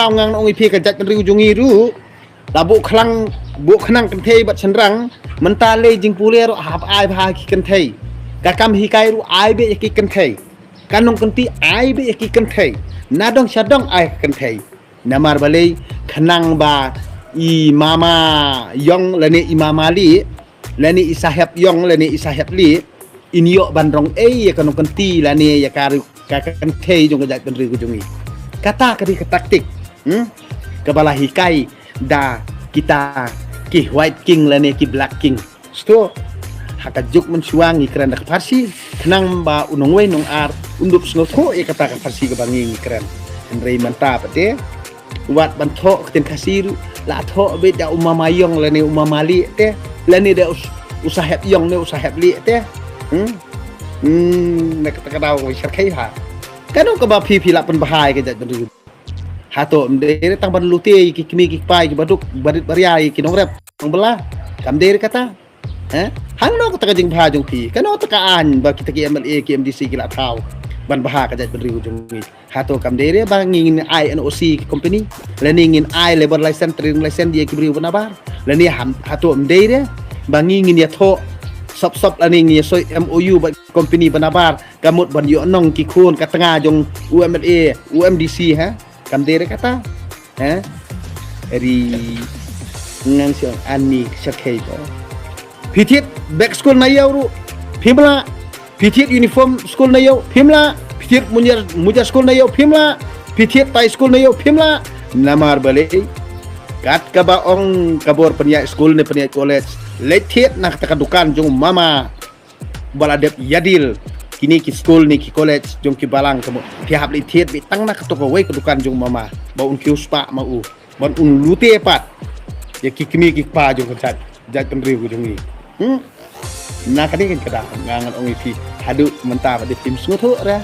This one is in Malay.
tau ngang ong ipi ka jat kan riu jungi ru la bu khlang kan thei bat senrang mentale jing pule ro hap ai bha ki kan thei ka kam hi kai ru ai be ki kan thei kanong kan ti ai be ki kan thei na dong shadong ai kan thei namar balei khnang ba i mama yong lani i mama li lani i sahab yong lani i sahab li inyo bandrong ya kanong kan ti lani ya karu ka kan thei jong ka jat kan riu jungi kata kadi taktik kabala hikai da kita ki white king lane ki black king sto hakajuk mensuang ikran dak farsi kenang ba unong we nong ar undup snotho kata ka farsi ka bangi ikran rei mantap te wat bantho ten kasiru la tho be da umama yong lane umama li te lane da usahab yong ne usahab li te nak kata daw syarkai ha kanong ka ba pipi la pen bahai ka jat bendu hato mdere tang ban lute ki kimi ki pai ki baduk badit bariai ki nong rep nong bela kam dere kata hano ka jing bha jong pi kano ta ka an ba kita ki MLA ki MDC ki la thau ban baha ka jat bendu jong ni hato kam dere ba ngin INOC ki company leningin I labor license training license dia ki beri benabar leni hato mdere ba ngin ya tho sop laning ni so MOU ba company benabar kamut ban yo nong ki khun ka tengah jong UMLA UMDC kam dere kata eri ngang siang ani sakai ko pitit back school na yaw phimla pitit uniform school na yaw phimla pitit mujar school na yaw phimla pitit tai school na yaw phimla namar bale kat ka ba ong kabor penya school ne penya college lethet nak takadukan jong mama baladep yadil kini ki school ni ki college jong ki balang kamu pihak lithiat bi tang nak to we kedukan jong mama ba un ki uspa ma u ban un lute pat ya ki kimi ki pa jong kan jat kan riu jong ni na kani kan kada ngangan ong ipi hadu mentah di tim sngoto ra